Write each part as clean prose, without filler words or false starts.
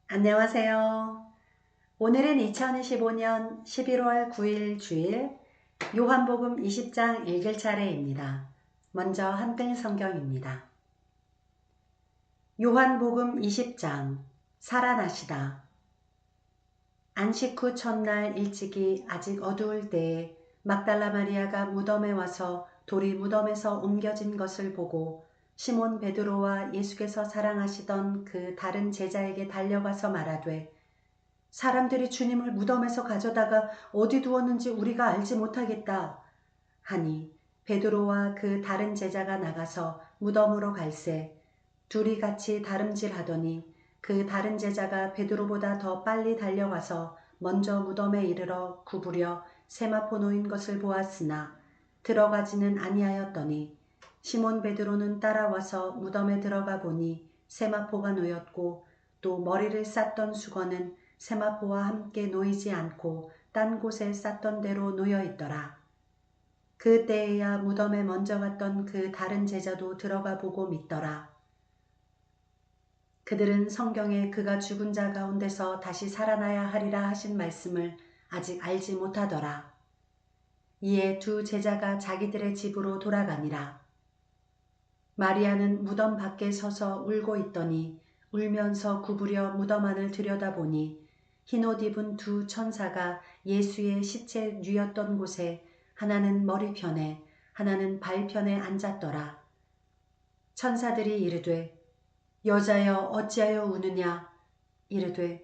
안녕하세요. 오늘은 2025년 11월 9일 주일 요한복음 20장 읽을 차례입니다. 먼저 한글 성경입니다. 요한복음 20장 살아나시다. 안식 후 첫날 일찍이 아직 어두울 때에 막달라 마리아가 무덤에 와서 돌이 무덤에서 옮겨진 것을 보고 시몬 베드로와 예수께서 사랑하시던 그 다른 제자에게 달려가서 말하되 사람들이 주님을 무덤에서 가져다가 어디 두었는지 우리가 알지 못하겠다 하니 베드로와 그 다른 제자가 나가서 무덤으로 갈새 둘이 같이 다름질하더니 그 다른 제자가 베드로보다 더 빨리 달려가서 먼저 무덤에 이르러 구부려 세마포 놓인 것을 보았으나 들어가지는 아니하였더니 시몬 베드로는 따라와서 무덤에 들어가 보니 세마포가 놓였고 또 머리를 쌌던 수건은 세마포와 함께 놓이지 않고 딴 곳에 쌌던 대로 놓여 있더라. 그때에야 무덤에 먼저 갔던 그 다른 제자도 들어가 보고 믿더라. 그들은 성경에 그가 죽은 자 가운데서 다시 살아나야 하리라 하신 말씀을 아직 알지 못하더라. 이에 두 제자가 자기들의 집으로 돌아가니라. 마리아는 무덤 밖에 서서 울고 있더니 울면서 구부려 무덤 안을 들여다보니 흰옷 입은 두 천사가 예수의 시체 뉘었던 곳에 하나는 머리편에 하나는 발편에 앉았더라. 천사들이 이르되 여자여 어찌하여 우느냐 이르되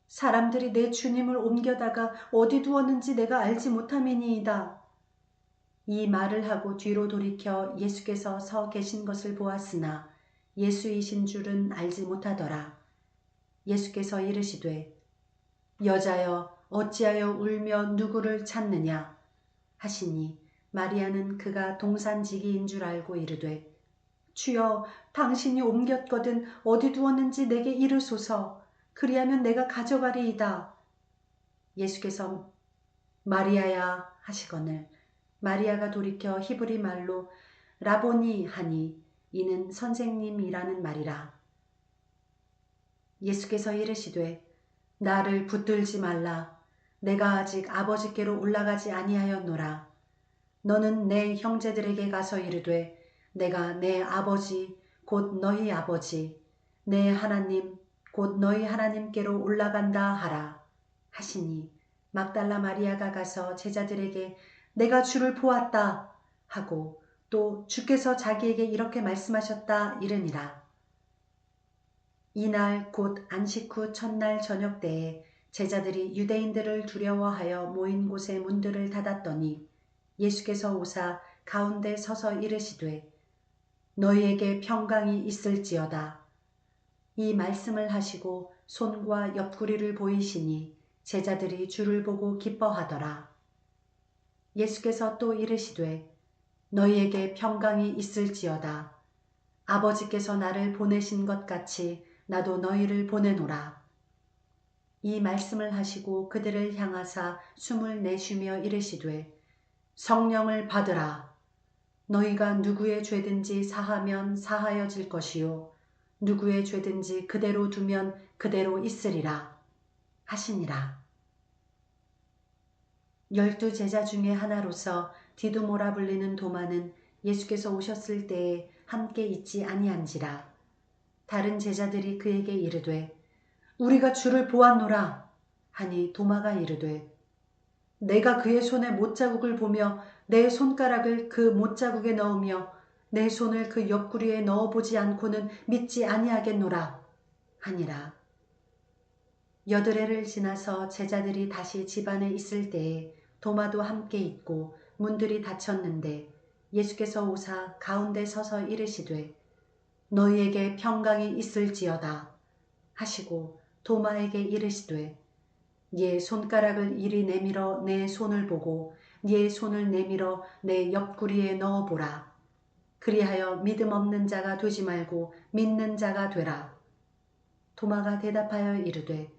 사람들이 내 주님을 옮겨다가 어디 두었는지 내가 알지 못함이니이다. 이 말을 하고 뒤로 돌이켜 예수께서 서 계신 것을 보았으나 예수이신 줄은 알지 못하더라. 예수께서 이르시되 여자여 어찌하여 울며 누구를 찾느냐 하시니 마리아는 그가 동산지기인 줄 알고 이르되 주여 당신이 옮겼거든 어디 두었는지 내게 이르소서 그리하면 내가 가져가리이다. 예수께서 마리아야 하시거늘 마리아가 돌이켜 히브리 말로 라보니 하니 이는 선생님이라는 말이라. 예수께서 이르시되 나를 붙들지 말라. 내가 아직 아버지께로 올라가지 아니하였노라. 너는 내 형제들에게 가서 이르되 내가 내 아버지 곧 너희 아버지 내 하나님 곧 너희 하나님께로 올라간다 하라 하시니 막달라 마리아가 가서 제자들에게 내가 주를 보았다 하고 또 주께서 자기에게 이렇게 말씀하셨다 이르니라. 이날 곧 안식 후 첫날 저녁 때에 제자들이 유대인들을 두려워하여 모인 곳의 문들을 닫았더니 예수께서 오사 가운데 서서 이르시되 너희에게 평강이 있을지어다. 이 말씀을 하시고 손과 옆구리를 보이시니 제자들이 주를 보고 기뻐하더라. 예수께서 또 이르시되 너희에게 평강이 있을지어다. 아버지께서 나를 보내신 것 같이 나도 너희를 보내노라. 이 말씀을 하시고 그들을 향하사 숨을 내쉬며 이르시되 성령을 받으라. 너희가 누구의 죄든지 사하면 사하여질 것이요 누구의 죄든지 그대로 두면 그대로 있으리라 하시니라. 12 제자 중에 하나로서 디두모라 불리는 도마는 예수께서 오셨을 때에 함께 있지 아니한지라. 다른 제자들이 그에게 이르되 우리가 주를 보았노라 하니 도마가 이르되 내가 그의 손에 못자국을 보며 내 손가락을 그 못자국에 넣으며 내 손을 그 옆구리에 넣어보지 않고는 믿지 아니하겠노라 하니라. 8해를 지나서 제자들이 다시 집안에 있을 때에 도마도 함께 있고 문들이 닫혔는데 예수께서 오사 가운데 서서 이르시되 너희에게 평강이 있을지어다 하시고 도마에게 이르시되 네 손가락을 이리 내밀어 내 손을 보고 네 손을 내밀어 내 옆구리에 넣어보라. 그리하여 믿음 없는 자가 되지 말고 믿는 자가 되라. 도마가 대답하여 이르되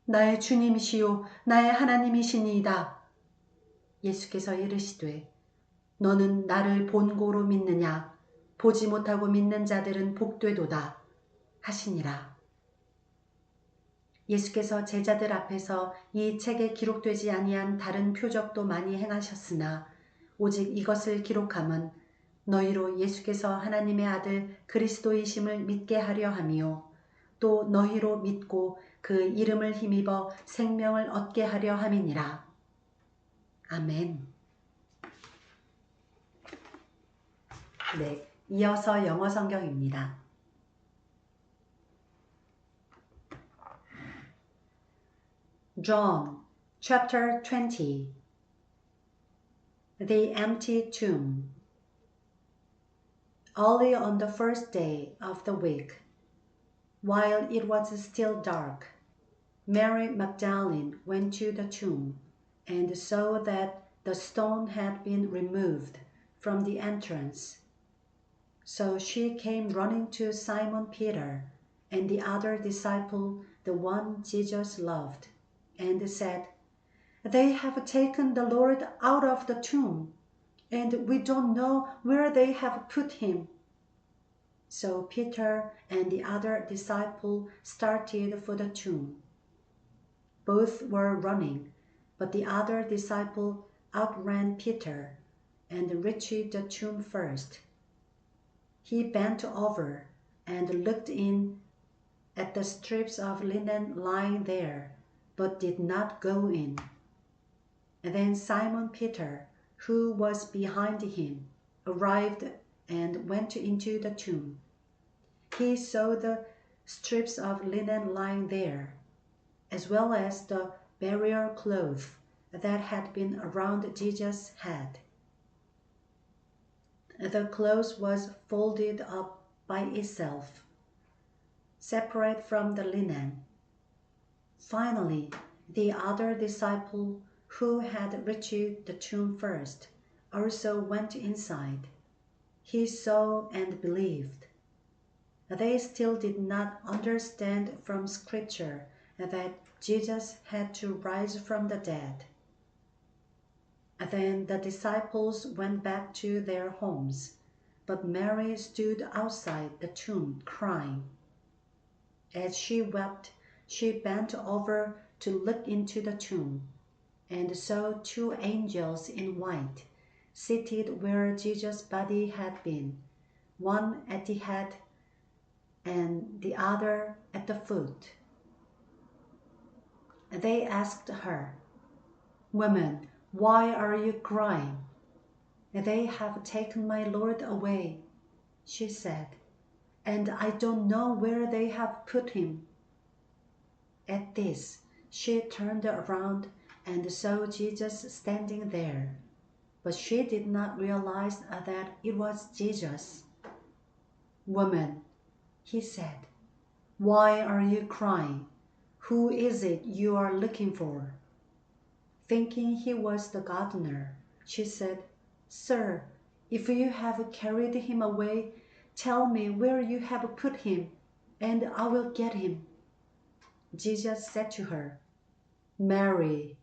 나의 주님이시요 나의 하나님이시니이다. 예수께서 이르시되 너는 나를 본고로 믿느냐 보지 못하고 믿는 자들은 복되도다 하시니라. 예수께서 제자들 앞에서 이 책에 기록되지 아니한 다른 표적도 많이 행하셨으나 오직 이것을 기록함은 너희로 예수께서 하나님의 아들 그리스도이심을 믿게 하려 함이요 또 너희로 믿고 그 이름을 힘입어 생명을 얻게 하려 함이니라. 아멘. 네, 이어서 영어 성경입니다. John chapter 20 The empty tomb. Early on the first day of the week, while it was still dark, Mary Magdalene went to the tomb and saw that the stone had been removed from the entrance. So she came running to Simon Peter and the other disciple, the one Jesus loved, and said, "They have taken the Lord out of the tomb, and we don't know where they have put him." So Peter and the other disciple started for the tomb. Both were running, but the other disciple outran Peter and reached the tomb first. He bent over and looked in at the strips of linen lying there, but did not go in. Then Simon Peter, who was behind him, arrived and went into the tomb. He saw the strips of linen lying there, as well as the burial cloth that had been around Jesus' head. The cloth was folded up by itself, separate from the linen. Finally, the other disciple who had reached the tomb first also went inside. He saw and believed. They still did not understand from Scripture that Jesus had to rise from the dead. Then the disciples went back to their homes, but Mary stood outside the tomb crying. As she wept, she bent over to look into the tomb, and saw two angels in white, seated where Jesus' body had been, one at the head and the other at the foot. They asked her, "Woman, why are you crying?" "They have taken my Lord away," she said, "and I don't know where they have put him." At this, she turned around and saw Jesus standing there, but she did not realize that it was Jesus. "Woman," he said, "why are you crying? Who is it you are looking for?" Thinking he was the gardener, she said, "Sir, if you have carried him away, tell me where you have put him, and I will get him." Jesus said to her, "Mary."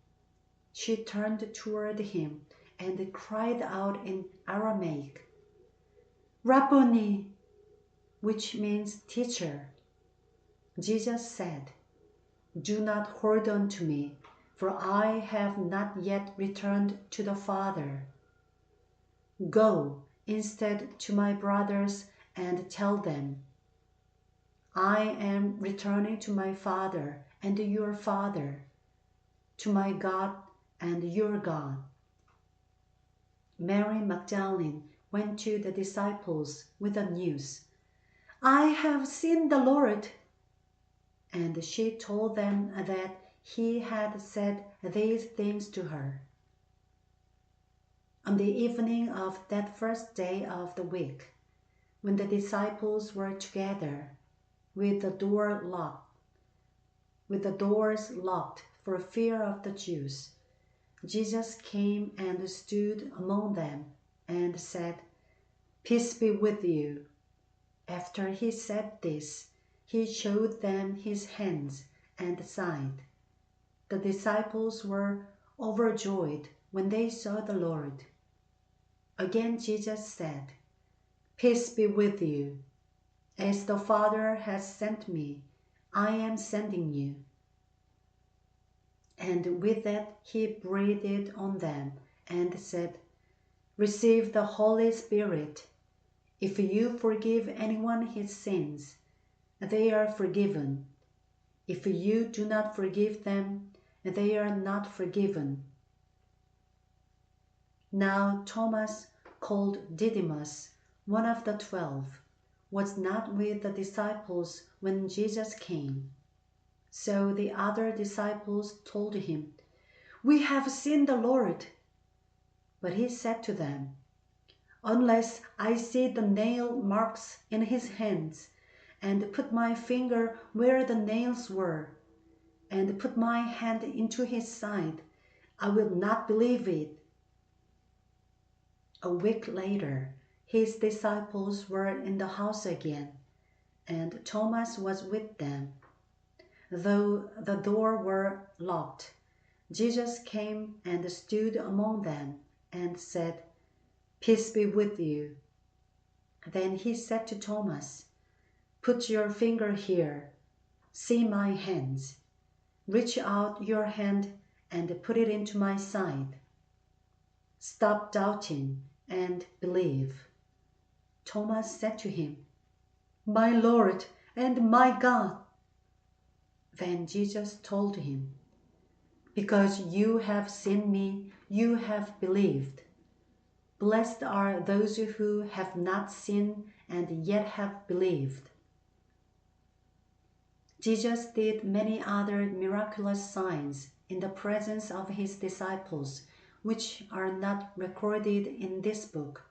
She turned toward him and cried out in Aramaic, "Rabboni," which means teacher. Jesus said, "Do not hold on to me, for I have not yet returned to the Father. Go instead to my brothers and tell them, I am returning to my Father and your Father, to my God and your God." Mary Magdalene went to the disciples with the news, "I have seen the Lord." And she told them that he had said these things to her. On the evening of that first day of the week, when the disciples were together, with the doors locked for fear of the Jews, Jesus came and stood among them and said, "Peace be with you." After he said this, he showed them his hands and side. The disciples were overjoyed when they saw the Lord. Again Jesus said, "Peace be with you. As the Father has sent me, I am sending you." And with that he breathed on them and said, Receive the Holy Spirit. If you forgive anyone his sins, they are forgiven. If you do not forgive them, they are not forgiven. Now Thomas, called Didymus, one of the 12, was not with the disciples when Jesus came. So the other disciples told him, We have seen the Lord. But he said to them, Unless I see the nail marks in his hands, and put my finger where the nails were, and put my hand into his side, I will not believe it. A week later, his disciples were in the house again, and Thomas was with them. Though the door were locked, Jesus came and stood among them and said, Peace be with you. Then he said to Thomas, Put your finger here. See my hands. Reach out your hand and put it into my side. Stop doubting and believe. Thomas said to him, My Lord and my God. Then Jesus told him, Because you have seen me, you have believed. Blessed are those who have not seen and yet have believed. Jesus did many other miraculous signs in the presence of his disciples, which are not recorded in this book.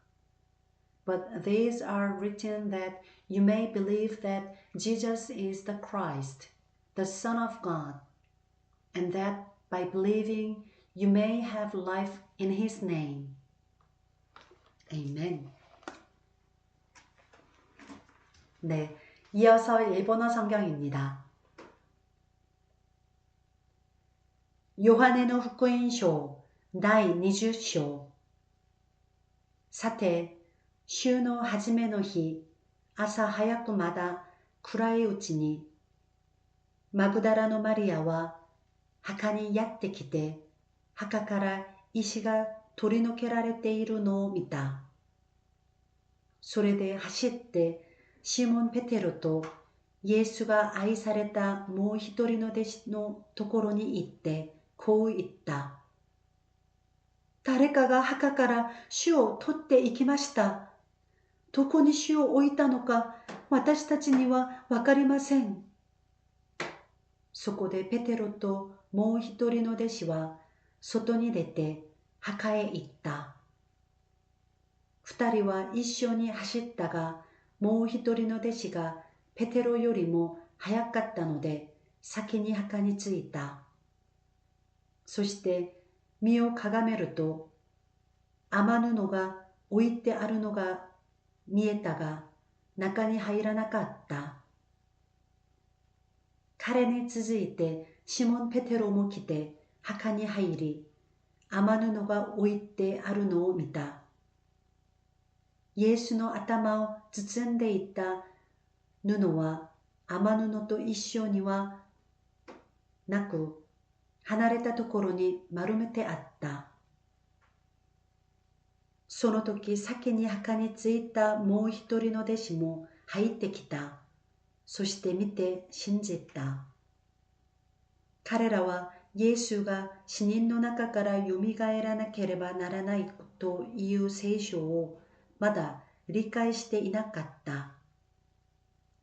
But these are written that you may believe that Jesus is the Christ, the Son of God, and that by believing you may have life in his name. Amen. 네, 이어서 일본어 성경입니다. ヨハネの福音書第20章。さて、週の初めの日、朝早くまだ暗いうちに、マグダラのマリアは墓にやってきて、墓から石が取り除けられているのを見た。それで走ってシモン・ペテロとイエスが愛されたもう一人の弟子のところに行ってこう言った。誰かが墓から主を取って行きました。どこに主を置いたのか私たちにはわかりません。そこでペテロともう一人の弟子は外に出て墓へ行った。二人は一緒に走ったが、もう一人の弟子がペテロよりも早かったので、先に墓に着いた。そして身をかがめると、雨布が置いてあるのが見えたが、中に入らなかった。彼に続いてシモン・ペテロも来て墓に入り、雨布が置いてあるのを見た。イエスの頭を包んでいた布は雨布と一緒にはなく、離れたところに丸めてあった。その時先に墓に着いたもう一人の弟子も入ってきた。そして見て信じた。彼らはイエスが死人の中からよみがえらなければならないという聖書をまだ理解していなかった。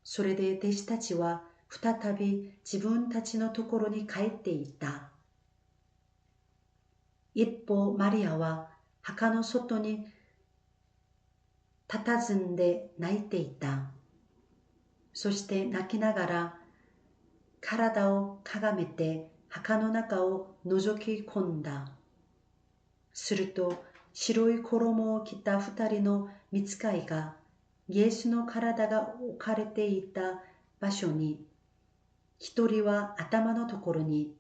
それで弟子たちは再び自分たちのところに帰っていった。一方マリアは墓の外に佇んで泣いていた。そして泣きながら体をかがめて墓の中を覗き込んだ。すると白い衣を着た二人の御使いがイエスの体が置かれていた場所に、一人は頭のところに、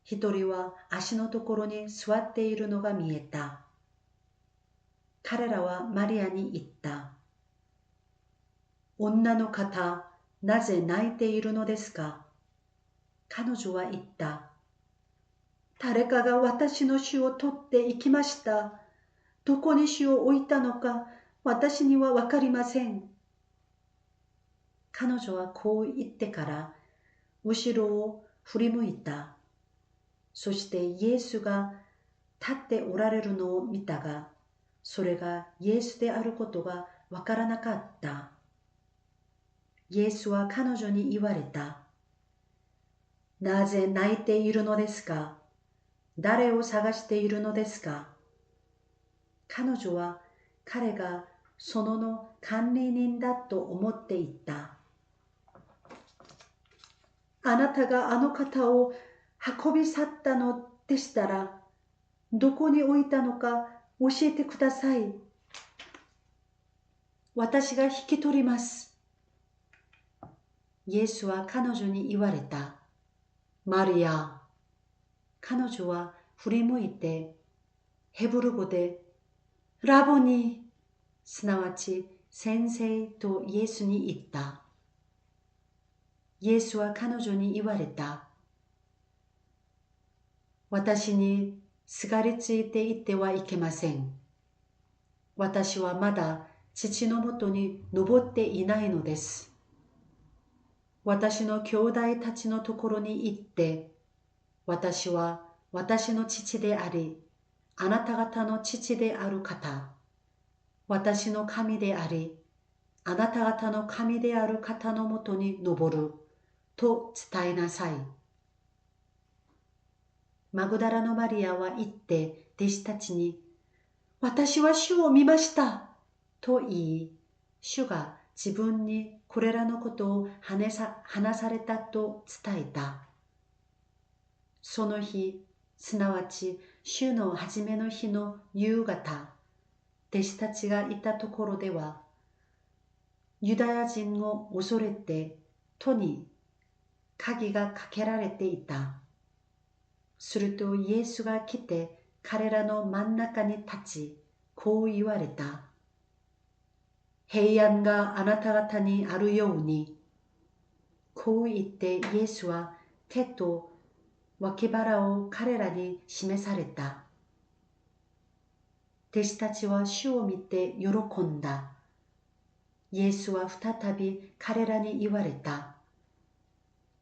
一人は足のところに座っているのが見えた。彼らはマリアに言った。女の方、なぜ泣いているのですか？彼女は言った。誰かが私の主を取って行きました。どこに主を置いたのか私にはわかりません。彼女はこう言ってから後ろを振り向いた。そしてイエスが立っておられるのを見たが、それがイエスであることがわからなかった。イエスは彼女に言われた。なぜ泣いているのですか？誰を探しているのですか？彼女は彼がその管理人だと思っていった。あなたがあの方を運び去ったのでしたら、どこに置いたのか教えてください。私が引き取ります。イエスは彼女に言われた。マリア。彼女は振り向いて、ヘブル語でラボニ、すなわち先生とイエスに言った。イエスは彼女に言われた。私にすがりついていってはいけません。私はまだ父のもとに登っていないのです。私の兄弟たちのところに行って、私は私の父であり、あなた方の父である方、私の神であり、あなた方の神である方のもとに登ると伝えなさい。マグダラのマリアは言って弟子たちに、私は主を見ましたと言い、主が自分にこれらのことを話されたと伝えた。その日、すなわち週の初めの日の夕方、弟子たちがいたところでは、ユダヤ人を恐れて戸に鍵がかけられていた。するとイエスが来て彼らの真ん中に立ち、こう言われた。平安があなた方にあるように。こう言ってイエスは手と脇腹を彼らに示された。弟子たちは主を見て喜んだ。イエスは再び彼らに言われた。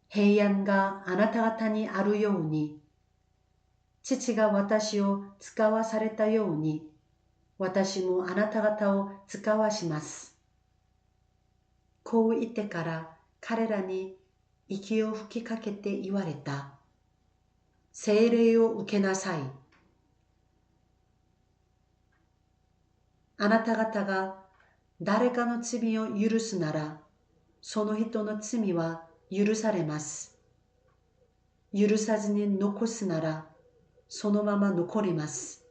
平安があなた方にあるように。父が私を使わされたように、私もあなた方を使わします。こう言ってから彼らに息を吹きかけて言われた。聖霊を受けなさい。あなた方が誰かの罪を許すなら、その人の罪は許されます。許さずに残すなら、そのまま残ります。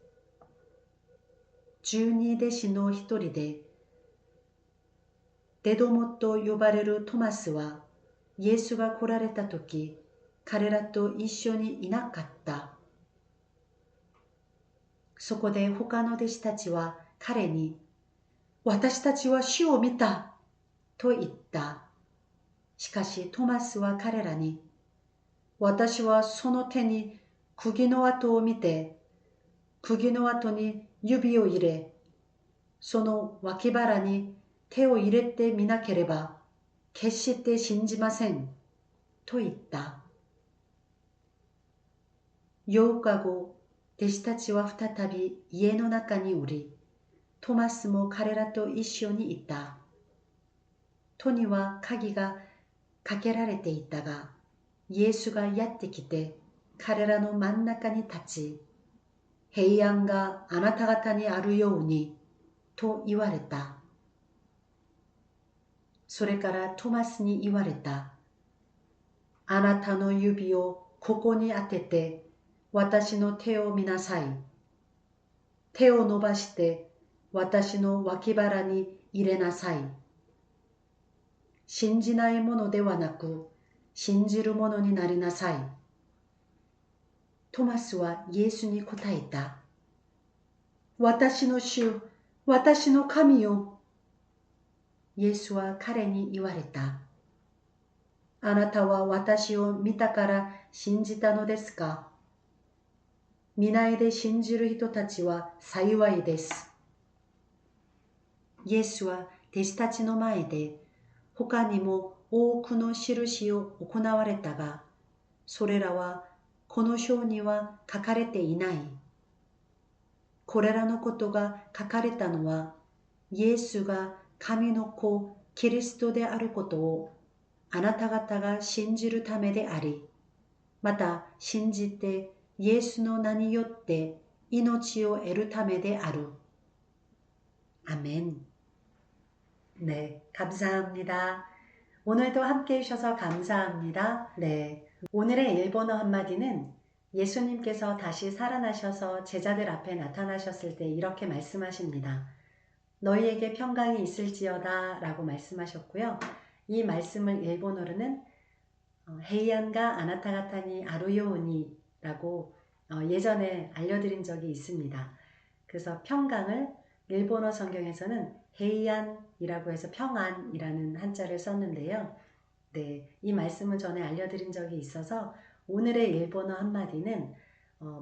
十二弟子の一人で、デドモと呼ばれるトマスは、イエスが来られたとき、彼らと一緒にいなかった。そこで他の弟子たちは彼に、私たちは主を見たと言った。しかしトマスは彼らに、私はその手に釘の跡を見て、釘の跡に指を入れ、その脇腹に手を入れてみなければ、決して信じません。と言った。8日後、弟子たちは再び家の中におり、トマスも彼らと一緒にいた。戸には鍵がかけられていたが、イエスがやってきて、彼らの真ん中に立ち、平安があなた方にあるように、と言われた。それからトマスに言われた。あなたの指をここに当てて、私の手を見なさい。手を伸ばして私の脇腹に入れなさい。信じないものではなく、信じるものになりなさい。トマスはイエスに答えた。私の主、私の神よ。イエスは彼に言われた。あなたは私を見たから信じたのですか？見ないで信じる人たちは幸いです。イエスは弟子たちの前で他にも多くの印を行われたが、それらはこの書には書かれていない。これらのことが書かれたのは、イエスが神の子キリストであることをあなた方が信じるためであり、また信じてイエスの名によって命を得るためである. 아멘. 네, 감사합니다. 오늘도 함께 해주셔서 감사합니다. 네, 오늘의 일본어 한마디는 예수님께서 다시 살아나셔서 제자들 앞에 나타나셨을 때 이렇게 말씀하십니다. 너희에게 평강이 있을지어다 라고 말씀하셨고요. 이 말씀을 일본어로는 헤이안가 아나타가타니 아루요우니 라고 예전에 알려드린 적이 있습니다. 그래서 평강을 일본어 성경에서는 헤이안이라고 해서 평안이라는 한자를 썼는데요. 네, 이 말씀을 전에 알려드린 적이 있어서 오늘의 일본어 한마디는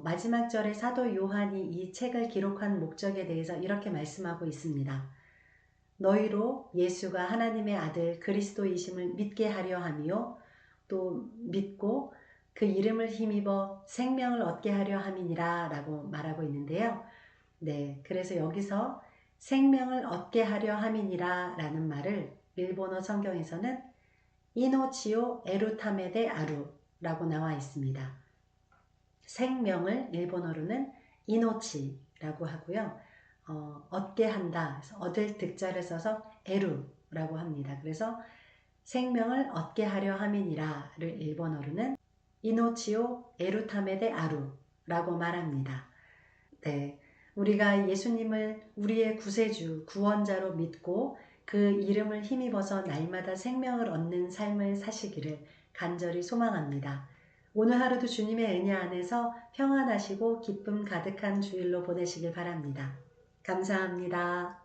마지막 절에 사도 요한이 이 책을 기록한 목적에 대해서 이렇게 말씀하고 있습니다. 너희로 예수가 하나님의 아들 그리스도이심을 믿게 하려 하며 또 믿고 그 이름을 힘입어 생명을 얻게 하려 함이니라 라고 말하고 있는데요. 네, 그래서 여기서 생명을 얻게 하려 함이니라 라는 말을 일본어 성경에서는 이노치오 에루타메데 아루 라고 나와 있습니다. 생명을 일본어로는 이노치라고 하고요. 얻게 한다, 얻을 득자를 써서 에루라고 합니다. 그래서 생명을 얻게 하려 함이니라를 일본어로는 이노치오 에루타메데 아루라고 말합니다. 네, 우리가 예수님을 우리의 구세주, 구원자로 믿고 그 이름을 힘입어서 날마다 생명을 얻는 삶을 사시기를 간절히 소망합니다. 오늘 하루도 주님의 은혜 안에서 평안하시고 기쁨 가득한 주일로 보내시길 바랍니다. 감사합니다.